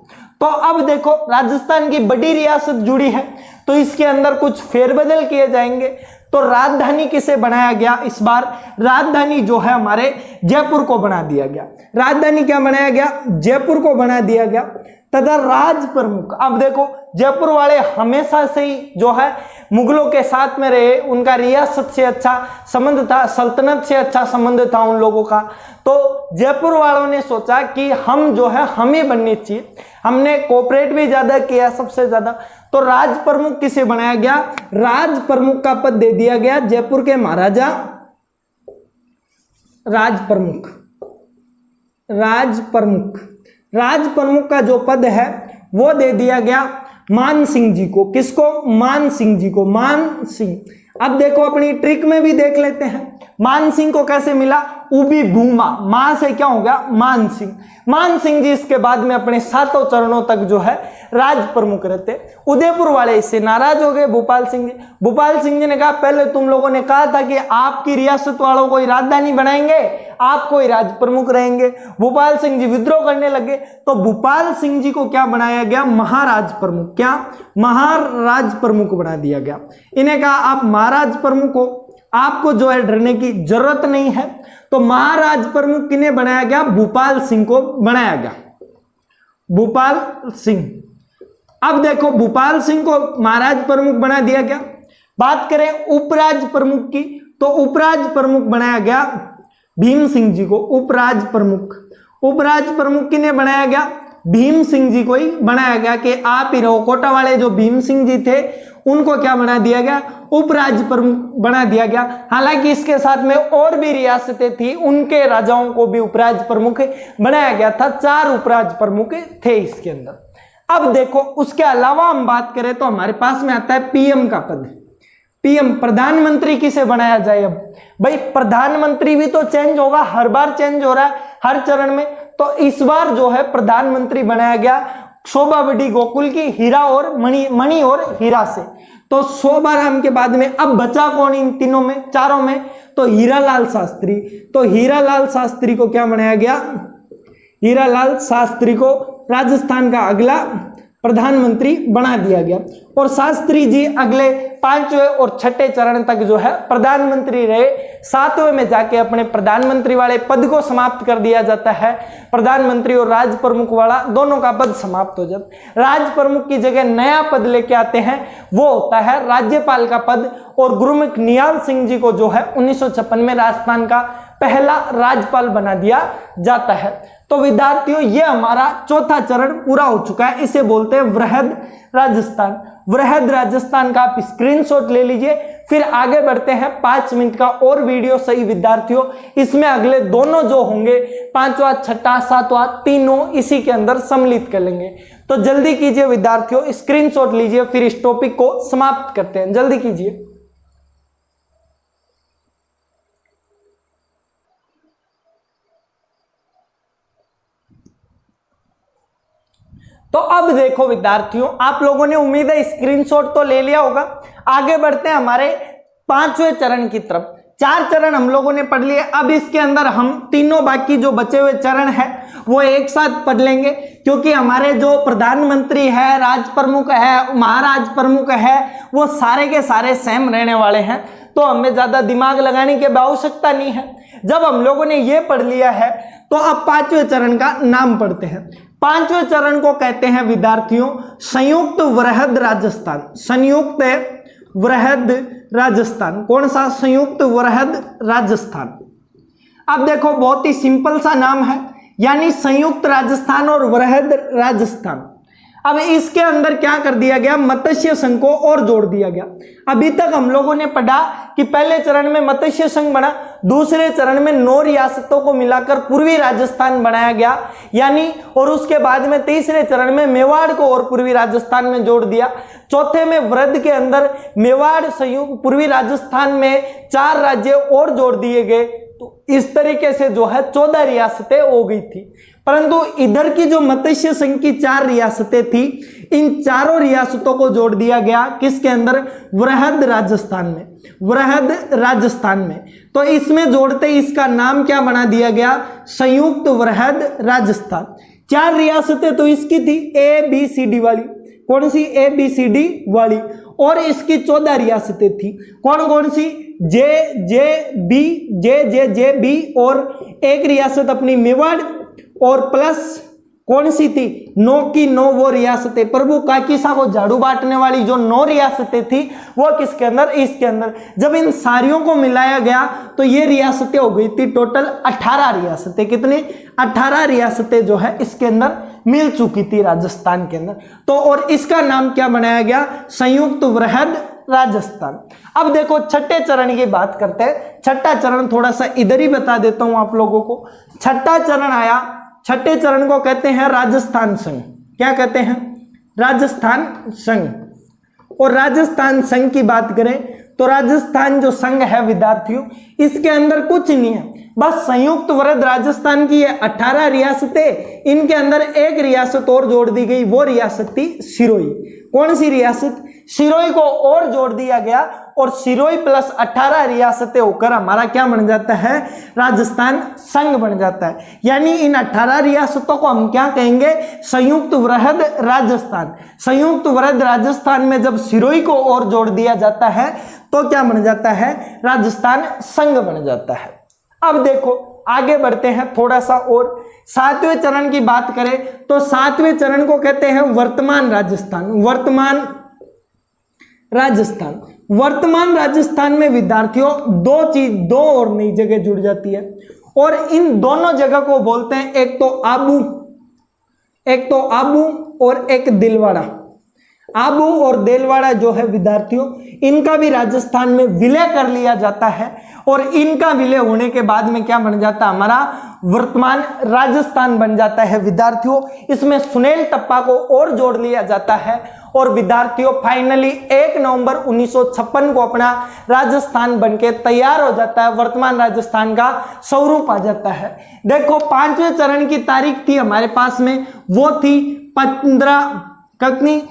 तो अब देखो राजस्थान की बड़ी रियासत जुड़ी है तो इसके अंदर कुछ फेरबदल किए जाएंगे। तो राजधानी किसे बनाया गया इस बार? राजधानी जो है हमारे जयपुर को बना दिया गया। राजधानी क्या बनाया गया? जयपुर को बना दिया गया। तथा राज प्रमुख, अब देखो जयपुर वाले हमेशा से ही जो है मुगलों के साथ में रहे, उनका रियासत से अच्छा संबंध था, सल्तनत से अच्छा संबंध था उन लोगों का। तो जयपुर वालों ने सोचा कि हम जो है हमें बननी चाहिए, हमने कोऑपरेट भी ज्यादा किया सबसे ज्यादा। तो राज प्रमुख किसे बनाया गया? राज प्रमुख का पद दे दिया गया जयपुर के महाराजा राज प्रमुख। राज प्रमुख का जो पद है वो दे दिया गया मान सिंह जी को। किसको? मान सिंह जी को। मान सिंह। अब देखो अपनी ट्रिक में भी देख लेते हैं मान सिंह को कैसे मिला? उबी भूमा, मां से क्या हो गया? मान सिंह। मान सिंह जी इसके बाद में अपने 7 चरणों तक जो है राज प्रमुख रहते। उदयपुर वाले इससे नाराज हो गए भोपाल सिंह जी। भोपाल सिंह जी ने कहा पहले तुम लोगों ने कहा था कि आपकी रियासत वालों को राजधानी बनाएंगे, आप कोई राज प्रमुख रहेंगे। भोपाल सिंह जी विद्रोह करने लगे तो भोपाल सिंह जी को क्या बनाया गया? महाराज प्रमुख। क्या? महाराज प्रमुख बना दिया गया। इन्हें कहा आप महाराज प्रमुख हो, आपको जो है डरने की जरूरत नहीं है। तो महाराज प्रमुख किन्हें बनाया गया? भोपाल सिंह को बनाया गया। भोपाल सिंह। अब देखो भोपाल सिंह को महाराज प्रमुख बना दिया गया। बात करें उपराज प्रमुख की तो उपराज प्रमुख बनाया गया भीम सिंह जी को। उपराज प्रमुख किन्हें बनाया गया? भीम सिंह जी को ही बनाया गया कि आप ही रहो। कोटा वाले जो भीम सिंह जी थे उनको क्या बना दिया गया? उपराज प्रमुख बना दिया गया। हालांकि इसके साथ में और भी रियासतें थी, उनके राजाओं को भी उपराज प्रमुख बनाया गया था। 4 उपराज प्रमुख थे इसके अंदर। अब देखो उसके अलावा हम बात करें तो हमारे पास में आता है पीएम का पद। पीएम प्रधानमंत्री किसे बनाया जाए? अब भाई प्रधानमंत्री भी तो चेंज होगा, हर बार चेंज हो रहा है हर चरण में। तो इस बार जो है प्रधानमंत्री बनाया गया शोभा बड़ी गोकुल की हीरा और मणि और हीरा से। तो 100 बार हम के बाद में अब बचा कौन इन तीनों में, चारों में? तो हीरालाल शास्त्री। तो हीरालाल शास्त्री को क्या बनाया गया? हीरालाल शास्त्री को राजस्थान का अगला प्रधानमंत्री बना दिया गया। और शास्त्री जी अगले 5वें और 6ठे चरण तक जो है प्रधानमंत्री रहे। 7वें में जाके अपने प्रधानमंत्री वाले पद को समाप्त कर दिया जाता है। प्रधानमंत्री और राज प्रमुख वाला दोनों का पद समाप्त हो जाता है। राज प्रमुख की जगह नया पद लेके आते हैं, वो होता है राज्यपाल का पद। और गुरमुख निहाल सिंह जी को जो है 1956 में राजस्थान का पहला राज्यपाल बना दिया जाता है। तो विद्यार्थियों, ये हमारा चौथा चरण पूरा हो चुका है। इसे बोलते हैं वृहद राजस्थान। वृहद राजस्थान का आप स्क्रीनशॉट ले लीजिए। फिर आगे बढ़ते हैं 5 मिनट का और वीडियो सही विद्यार्थियों। इसमें अगले दोनों जो होंगे 5वां, 6ठा, 7वां, तीनों इसी के अंदर सम्मिलित कर लेंगे। तो जल्दी कीजिए विद्यार्थियों, स्क्रीनशॉट लीजिए, फिर इस टॉपिक को समाप्त करते हैं। जल्दी कीजिए। तो अब देखो विद्यार्थियों, आप लोगों ने उम्मीद है स्क्रीनशॉट तो ले लिया होगा। आगे बढ़ते हैं हमारे 5वें चरण की तरफ। 4 चरण हम लोगों ने पढ़ लिए। अब इसके अंदर हम तीनों बाकी जो बचे हुए चरण है वो एक साथ पढ़ लेंगे, क्योंकि हमारे जो प्रधानमंत्री है, राज प्रमुख है, महाराज प्रमुख है, वो सारे के सारे सेम रहने वाले हैं। तो हमें ज्यादा दिमाग लगाने की आवश्यकता नहीं है। जब हम लोगों ने ये पढ़ लिया है तो अब 5वें चरण का नाम पढ़ते हैं। 5वें चरण को कहते हैं विद्यार्थियों संयुक्त वृहद राजस्थान। संयुक्त वृहद राजस्थान। कौन सा? संयुक्त वृहद राजस्थान। अब देखो बहुत ही सिंपल सा नाम है, यानी संयुक्त राजस्थान और वृहद राजस्थान। अब इसके अंदर क्या कर दिया गया? मत्स्य संघ को और जोड़ दिया गया। अभी तक हम लोगों ने पढ़ा कि पहले चरण में मत्स्य संघ बना, दूसरे चरण में 9 रियासतों को मिलाकर पूर्वी राजस्थान बनाया गया, यानी, और उसके बाद में तीसरे चरण में मेवाड़ को और पूर्वी राजस्थान में जोड़ दिया। चौथे में वृहद के अंदर मेवाड़ संयुक्त पूर्वी राजस्थान में 4 राज्य और जोड़ दिए गए। तो इस तरीके से जो है 14 रियासतें हो गई थी। परंतु इधर की जो मत्स्य संघ की 4 रियासतें थी, इन चारों रियासतों को जोड़ दिया गया किसके अंदर? वृहद राजस्थान में। वृहद राजस्थान में। तो इसमें जोड़ते इसका नाम क्या बना दिया गया? संयुक्त वृहद राजस्थान। 4 रियासतें तो इसकी थी ABCD वाली। कौन सी? ABCD वाली। और इसकी 14 रियासतें थी। कौन कौन सी? JJB और एक रियासत अपनी मेवाड़, और प्लस कौन सी थी? 9 की 9 वो रियासतें, प्रभु काकीसा को झाड़ू बांटने वाली जो 9 रियासतें थी वो किसके अंदर? इसके अंदर। जब इन सारियों को मिलाया गया तो ये रियासतें हो गई थी टोटल 18 रियासतें। कितनी? 18 रियासतें जो है इसके अंदर मिल चुकी थी राजस्थान के अंदर। तो और इसका नाम क्या बनाया गया? संयुक्त वृहद राजस्थान। अब देखो 6ठे चरण की बात करते हैं। 6ठा चरण थोड़ा सा इधर ही बता देता हूं आप लोगों को। 6ठा चरण आया। 6ठे चरण को कहते हैं राजस्थान संघ। क्या कहते हैं? राजस्थान संघ। और राजस्थान संघ की बात करें तो राजस्थान जो संघ है विद्यार्थियों, इसके अंदर कुछ नहीं है, बस संयुक्त वृहद राजस्थान की ये 18 रियासतें, इनके अंदर एक रियासत और जोड़ दी गई, वो रियासत थी सिरोही। कौन सी रियासत? सिरोही को और जोड़ दिया गया और सिरोही प्लस 18 रियासतें होकर हमारा क्या बन जाता है? राजस्थान संघ बन जाता है। यानी इन 18 रियासतों को हम क्या कहेंगे? संयुक्त वृहद राजस्थान। संयुक्त वृहद राजस्थान में जब सिरोही को और जोड़ दिया जाता है तो क्या बन जाता है? राजस्थान संघ बन जाता है। अब देखो आगे बढ़ते हैं थोड़ा सा और। 7वें चरण की बात करें तो 7वें चरण को कहते हैं वर्तमान राजस्थान। वर्तमान राजस्थान। वर्तमान राजस्थान में विद्यार्थियों दो और नई जगह जुड़ जाती है, और इन दोनों जगह को बोलते हैं एक तो आबू और एक दिलवाड़ा। आबू और देलवाड़ा जो है विद्यार्थियों, इनका भी राजस्थान में विलय कर लिया जाता है, और इनका विलय होने के बाद में क्या बन जाता है? हमारा वर्तमान राजस्थान बन जाता है विद्यार्थियों। इसमें सुनेल टप्पा को और जोड़ लिया जाता है, और विद्यार्थियों फाइनली 1 नवंबर 1956 को अपना राजस्थान बनके तैयार हो जाता है। वर्तमान राजस्थान का स्वरूप आ जाता है। देखो 5वें चरण की तारीख थी हमारे पास में, वो थी 15 कितनी?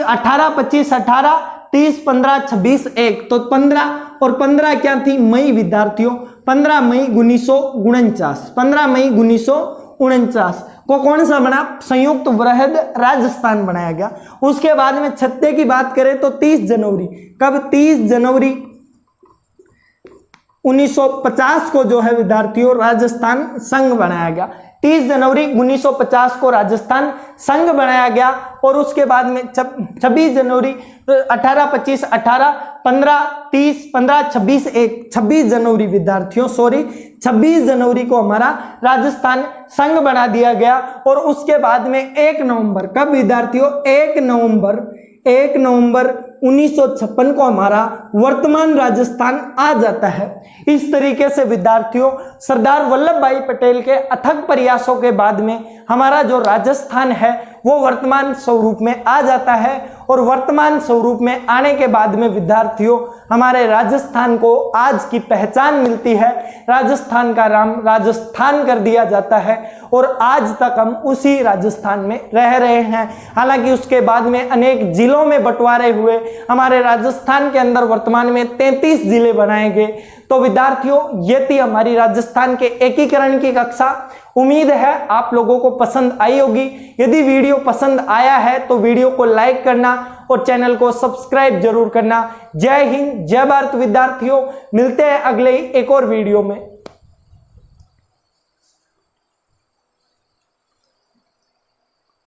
18, 25, 18, 30, 15, 26, 1। तो 15 और 15 क्या थी? मई विद्यार्थियों। 15 मई 1949। 15 मई 1949। को कौन सा बना, संयुक्त वृहद राजस्थान बनाया गया। उसके बाद में छत्ते की बात करें तो 30 जनवरी, कब, 30 जनवरी 1950 को जो है विद्यार्थियों राजस्थान संघ बनाया गया। 30 जनवरी 1950 को राजस्थान संघ बनाया गया। और उसके बाद में 26 जनवरी 18, 25, 18, 15, 30, 15, 26, 26 जनवरी विद्यार्थियों 26 जनवरी को हमारा राजस्थान संघ बना दिया गया। और उसके बाद में 1 नवंबर, कब विद्यार्थियों, 1 नवंबर 1956 को हमारा वर्तमान राजस्थान आ जाता है। इस तरीके से विद्यार्थियों सरदार वल्लभ भाई पटेल के अथक प्रयासों के बाद में हमारा जो राजस्थान है वो वर्तमान स्वरूप में आ जाता है। और वर्तमान स्वरूप में आने के बाद में विद्यार्थियों हमारे राजस्थान को आज की पहचान मिलती है। राजस्थान का नाम राजस्थान कर दिया जाता है और आज तक हम उसी राजस्थान में रह रहे हैं। हालांकि उसके बाद में अनेक जिलों में बंटवारे हुए हमारे राजस्थान के अंदर वर्तमान में 33 जिले बनाए गए। तो विद्यार्थियों ये थी हमारी राजस्थान के एकीकरण की कक्षा। उम्मीद है आप लोगों को पसंद आई होगी। यदि वीडियो पसंद आया है तो वीडियो को लाइक करना और चैनल को सब्सक्राइब जरूर करना। जय हिंद, जय भारत विद्यार्थियों, मिलते हैं अगले एक और वीडियो में।